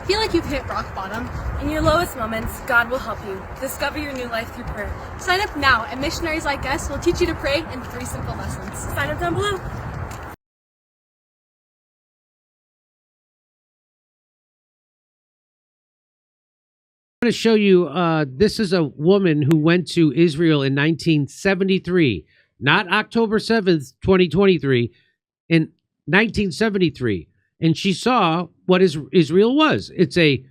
Feel like you've hit rock bottom? In your lowest moments, God will help you discover your new life through prayer. Sign up now, and missionaries like us will teach you to pray in 3 simple lessons. Sign up down below. I'm going to show you, this is a woman who went to Israel in 1973, not October 7th, 2023, in 1973. And she saw what Israel was. It's a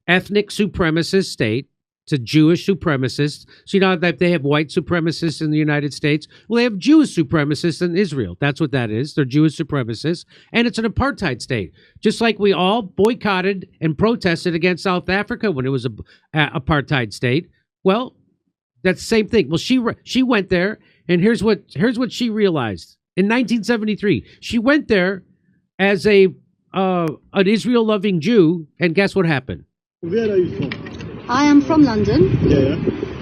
ethnic supremacist state. It's a Jewish supremacist. So you know that they have white supremacists in the United States? Well, they have Jewish supremacists in Israel. That's what that is. They're Jewish supremacists. And it's an apartheid state. Just like we all boycotted and protested against South Africa when it was an apartheid state. Well, that's the same thing. Well, she went there, and here's what she realized. In 1973, she went there as an Israel-loving Jew, and guess what happened? Where are you from? I am from London. Yeah.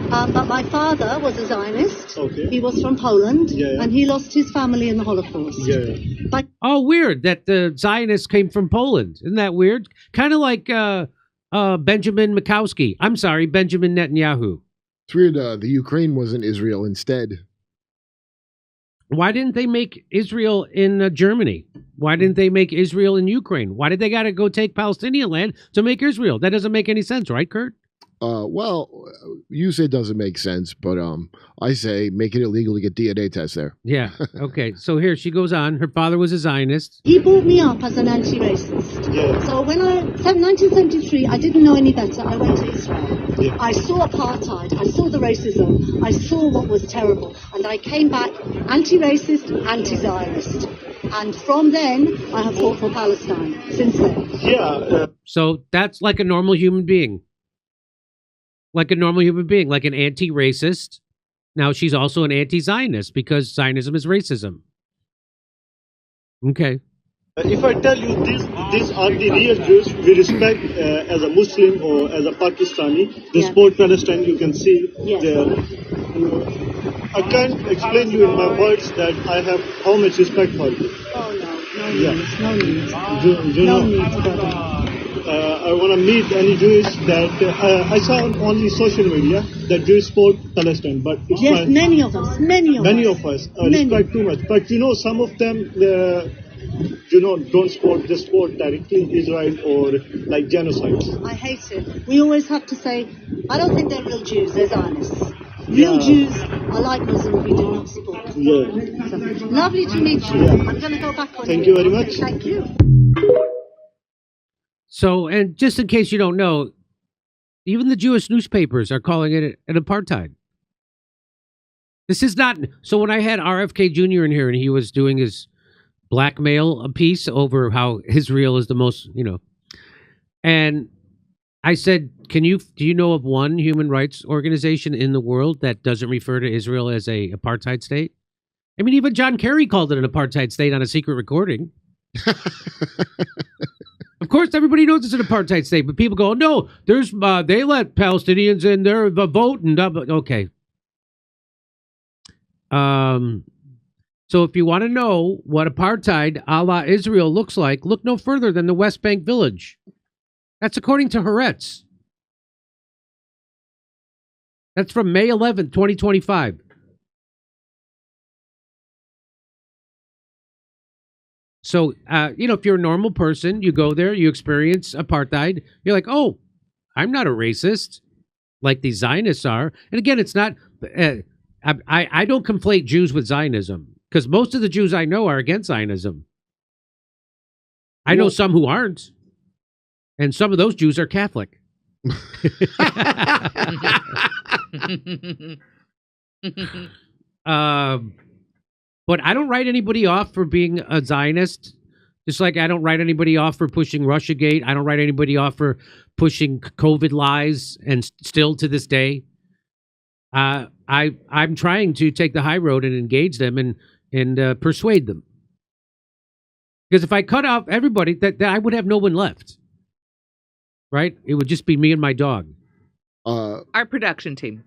But my father was a Zionist. Okay. He was from Poland, Yeah. and he lost his family in the Holocaust. Yeah. But Oh, weird that the Zionists came from Poland. Isn't that weird? Kind of like Benjamin Mikowski. I'm sorry, Benjamin Netanyahu. It's weird. The Ukraine was in Israel instead. Why didn't they make Israel in Germany? Why didn't they make Israel in Ukraine? Why did they got to go take Palestinian land to make Israel? That doesn't make any sense, right, Kurt? Well, you say it doesn't make sense, but I say make it illegal to get DNA tests there. Yeah. Okay. So here she goes on. Her father was a Zionist. he brought me up as an anti-racist. Yeah. So when 1973, I didn't know any better. I went to Israel. Yeah. I saw apartheid. I saw the racism. I saw what was terrible. And I came back anti-racist, anti-Zionist. And from then, I have fought for Palestine since then. Yeah. So that's like a normal human being. Like a normal human being, like an anti-racist. Now she's also an anti-Zionist because Zionism is racism. Okay. If I tell you these are the real Jews we respect as a Muslim or as a Pakistani, they Yeah. support Palestine, you can see Yes. there. I can't explain you in my words that I have how much respect for you. Oh, no. No Yeah. need. No need. You No know, need, brother. I want to meet any Jews that I saw on only social media that Jews support Palestine, but it's Yes, fine. many of us. Many Many of us. of us Many. respect too much, but some of them, don't support, they support directly Israel or like genocide. I hate it. We always have to say, I don't think they're real Jews, they're Zionists. Real Yeah. Jews are like Muslims we do not support. Yeah. So, lovely to meet you. Yeah. I'm going to go back on Thank you very Okay, much. Thank you. So, and just in case you don't know, even the Jewish newspapers are calling it an apartheid. This is not. So when I had RFK Jr. in here and he was doing his blackmail piece over how Israel is the most, and I said, do you know of one human rights organization in the world that doesn't refer to Israel as a apartheid state? I mean, even John Kerry called it an apartheid state on a secret recording. Of course, everybody knows it's an apartheid state, but people go, no, there's they let Palestinians in there vote and okay. So if you want to know what apartheid a la Israel looks like, look no further than the West Bank village. That's according to Haaretz. That's from May 11th, 2025. So, if you're a normal person, you go there, you experience apartheid, you're like, oh, I'm not a racist like these Zionists are. And again, it's not, I don't conflate Jews with Zionism because most of the Jews I know are against Zionism. I know some who aren't. And some of those Jews are Catholic. But I don't write anybody off for being a Zionist, just like I don't write anybody off for pushing Russiagate. I don't write anybody off for pushing COVID lies, and still to this day, I'm trying to take the high road and engage them and persuade them. Because if I cut off everybody, that I would have no one left. Right? It would just be me and my dog. Our production team.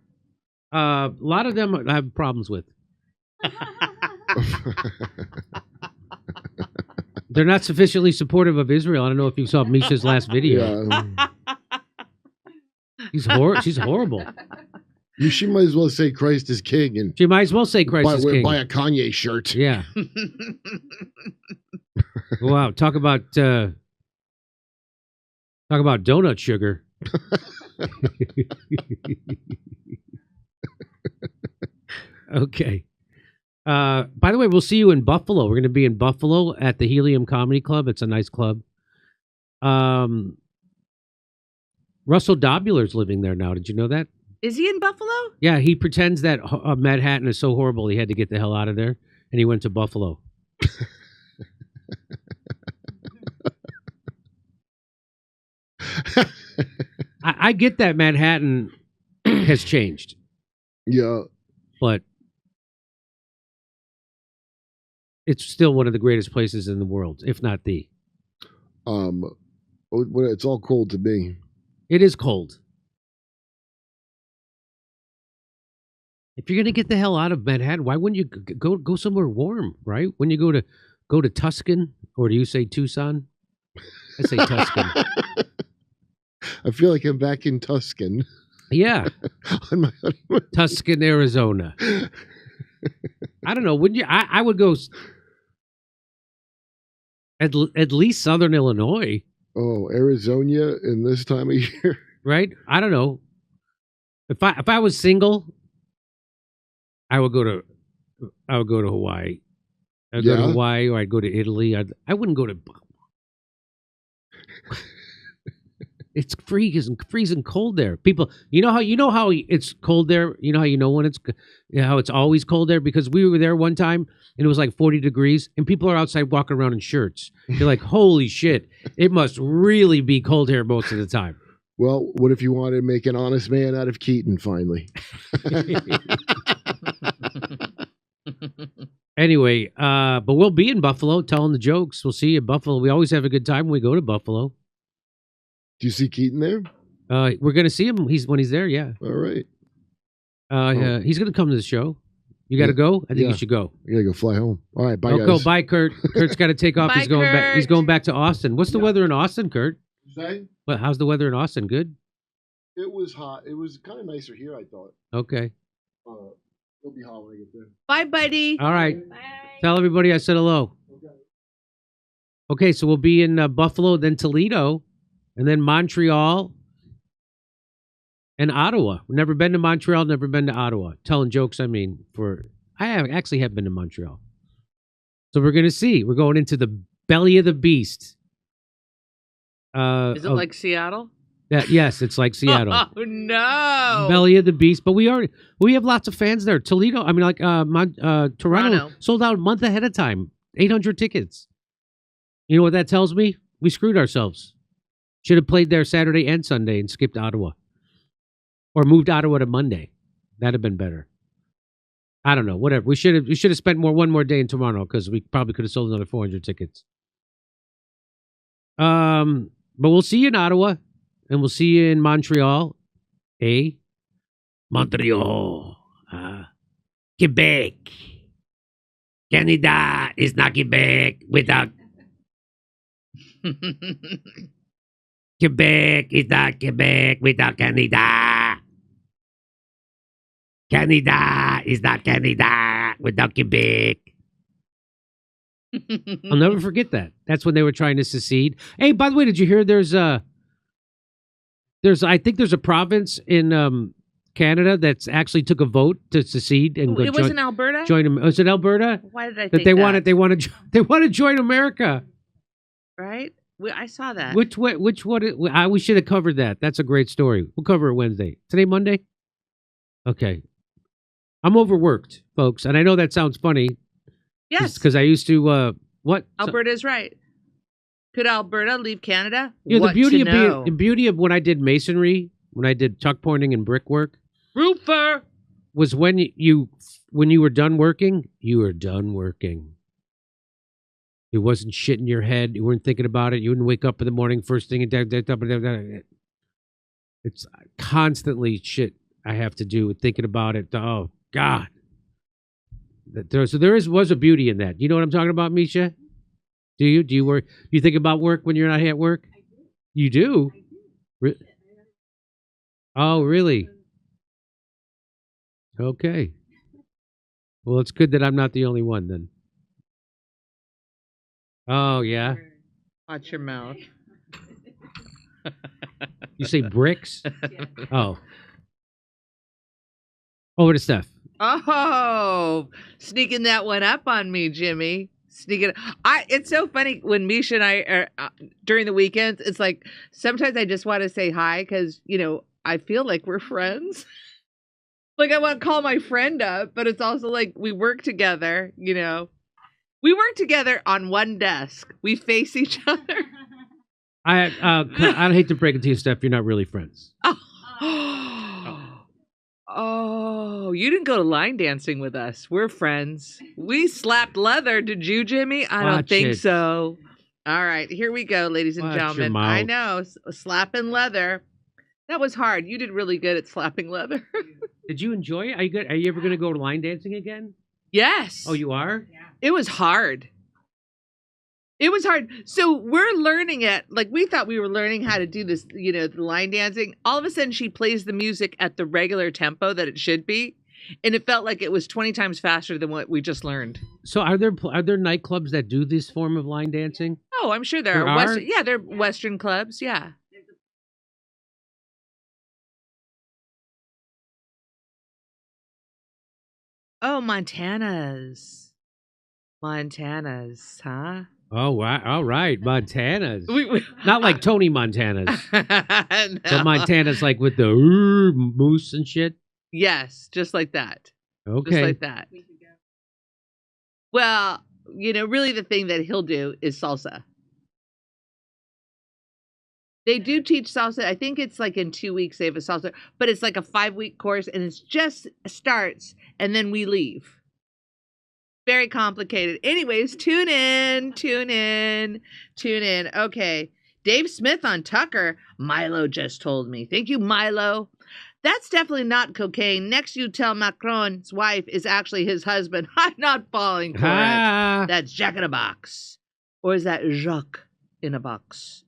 A lot of them I have problems with. They're not sufficiently supportive of Israel. I don't know if you saw Misha's last video. Yeah. She's horrible. She might as well say Christ is king and She might as well say Christ is king. buy a Kanye shirt. Yeah. Wow. Talk about donut sugar. Okay. By the way, we'll see you in Buffalo. We're going to be in Buffalo at the Helium Comedy Club. It's a nice club. Russell Dobular's living there now. Did you know that? Is he in Buffalo? Yeah, he pretends that Manhattan is so horrible he had to get the hell out of there, and he went to Buffalo. I get that Manhattan has changed, Yeah. but it's still one of the greatest places in the world, if not the. It's all cold to me. It is cold. If you're gonna get the hell out of Manhattan, why wouldn't you go somewhere warm, right? When you go to Tuscan, or do you say Tucson? I say Tuscan. I feel like I'm back in Tuscan. Yeah, On my honeymoon. Tuscan, Arizona. I don't know. Wouldn't you? I would go at least Southern Illinois, Oh, Arizona in this time of year. right? I don't know. If I was single, I would go to Hawaii. I'd go to Yeah? Hawaii, or I'd go to Italy. I wouldn't go to. It's freezing cold there. People, you know how it's cold there. You know how when how it's always cold there, because we were there one time and it was like 40 degrees and people are outside walking around in shirts. You're like, holy shit! It must really be cold here most of the time. Well, what if you wanted to make an honest man out of Keaton finally? Anyway, but we'll be in Buffalo telling the jokes. We'll see you in Buffalo. We always have a good time when we go to Buffalo. Do you see Keaton there? We're gonna see him. When he's there. Yeah. All right. He's gonna come to the show. You got to go. I think you should go. I gotta go fly home. All right, bye, Oh, guys. go. Bye, Kurt. Kurt's got to take off. Bye, He's going back. He's Kurt. going back to Austin. What's the weather in Austin, Kurt? Say? Well, how's the weather in Austin? Good. It was hot. It was kind of nicer here, I thought. Okay. It'll be hot when I get there. Bye, buddy. All right. Tell everybody I said hello. Okay, so we'll be in Buffalo, then Toledo, and then Montreal and Ottawa. Never been to Montreal, never been to Ottawa. Telling jokes, I mean, I have been to Montreal. So we're going to see. We're going into the belly of the beast. Is it like Seattle? Yes, it's like Seattle. Oh, no. Belly of the beast. But we have lots of fans there. Toledo, I mean, like Toronto sold out a month ahead of time. 800 tickets. You know what that tells me? We screwed ourselves. Should have played there Saturday and Sunday and skipped Ottawa. Or moved Ottawa to Monday. That'd have been better. I don't know. Whatever. We should have spent one more day in Toronto, because we probably could have sold another 400 tickets. But we'll see you in Ottawa, and we'll see you in Montreal. Montreal. Quebec. Canada is not Quebec without. Quebec is not Quebec without Canada. Canada is not Canada without Quebec. I'll never forget that. That's when they were trying to secede. Hey, by the way, did you hear I think there's a province in Canada that's actually took a vote to secede and It was in Alberta? Join them. Was it Alberta? Why did I That think they that? want to join America. Right? I saw that. Which one? We should have covered that. That's a great story. We'll cover it Wednesday. Today, Monday? Okay. I'm overworked, folks, and I know that sounds funny. Yes. Because I used to, what? Alberta is right. Could Alberta leave Canada? The beauty of when I did masonry, when I did tuck pointing and brickwork, Roofer was when you were done working, you were done working. It wasn't shit in your head. You weren't thinking about it. You wouldn't wake up in the morning first thing and it's constantly shit I have to do with thinking about it. Oh God. So there was a beauty in that. You know what I'm talking about, Misha? Do you? Do you work? Do you think about work when you're not at work? You do? Oh, really? Okay. Well, it's good that I'm not the only one then. Oh, yeah? Watch your mouth. You say bricks? Oh. Over to Steph. Oh, sneaking that one up on me, Jimmy. Sneaking. It's so funny when Misha and I are during the weekends. It's like sometimes I just want to say hi because I feel like we're friends. Like I want to call my friend up, but it's also like we work together. We work together on one desk. We face each other. I'd hate to break it to you, Steph. You're not really friends. Oh, you didn't go to line dancing with us. We're friends. We slapped leather. Did you, Jimmy? I don't think so. All right, here we go, ladies and gentlemen. I know, slapping leather. That was hard. You did really good at slapping leather. Did you enjoy it? Are you ever going to go to line dancing again? Yes. Oh, you are? Yeah. It was hard. It was hard. So we're learning it. Like we thought we were learning how to do this, the line dancing. All of a sudden she plays the music at the regular tempo that it should be. And it felt like it was 20 times faster than what we just learned. So are there nightclubs that do this form of line dancing? Oh, I'm sure there are. There are Western clubs. Yeah. Oh, Montana's, huh? Oh, wow. All right. Montana's. Not like Tony Montana's. No. So Montana's like with the moose and shit? Yes, just like that. Okay. Just like that. Well, really the thing that he'll do is salsa. They do teach salsa. I think it's like in 2 weeks they have a salsa, but it's like a 5-week course and it's just starts and then we leave. Very complicated. Anyways, tune in. Okay. Dave Smith on Tucker. Milo just told me. Thank you, Milo. That's definitely not cocaine. Next you tell Macron's wife is actually his husband. I'm not falling for it. That's Jack in a box. Or is that Jacques in a box?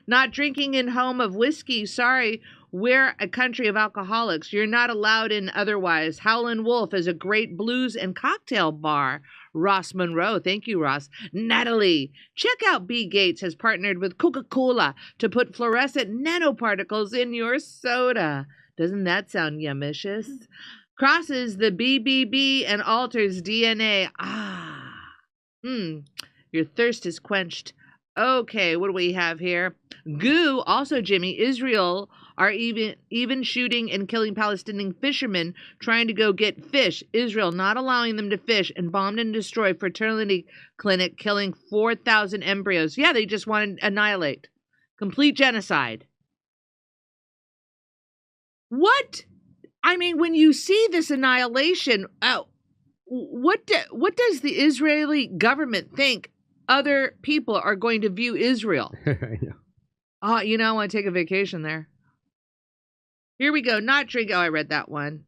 Not drinking in home of whiskey. Sorry, we're a country of alcoholics. You're not allowed in otherwise. Howlin' Wolf is a great blues and cocktail bar. Ross Monroe. Thank you, Ross. Natalie. Check out B. Gates has partnered with Coca-Cola to put fluorescent nanoparticles in your soda. Doesn't that sound yummicious? Crosses the BBB and alters DNA. Your thirst is quenched. Okay, what do we have here? Goo, also Jimmy, Israel are even shooting and killing Palestinian fishermen trying to go get fish. Israel not allowing them to fish and bombed and destroyed fertility clinic, killing 4,000 embryos. Yeah, they just want to annihilate. Complete genocide. What? I mean, when you see this annihilation, what does the Israeli government think other people are going to view Israel? I know. I want to take a vacation there. Here we go. Not drink. Oh, I read that one.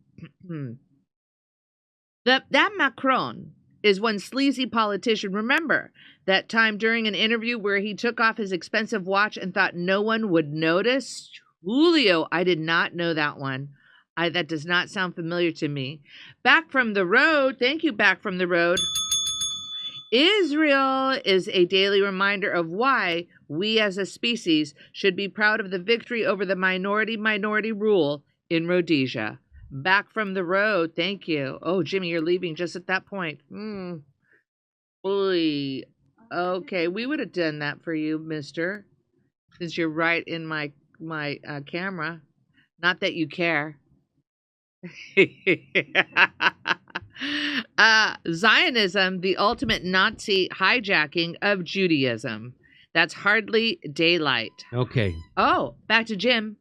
That Macron is one sleazy politician. Remember that time during an interview where he took off his expensive watch and thought no one would notice? Julio, I did not know that one. That does not sound familiar to me. Back from the road. Thank you, Back from the Road. Israel is a daily reminder of why we as a species should be proud of the victory over the minority rule in Rhodesia. Back from the road. Thank you. Oh, Jimmy, you're leaving just at that point. Boy. Okay, we would have done that for you, mister, since you're right in my camera. Not that you care. Zionism, the ultimate Nazi hijacking of Judaism. That's hardly daylight. Okay. Oh, back to Jim.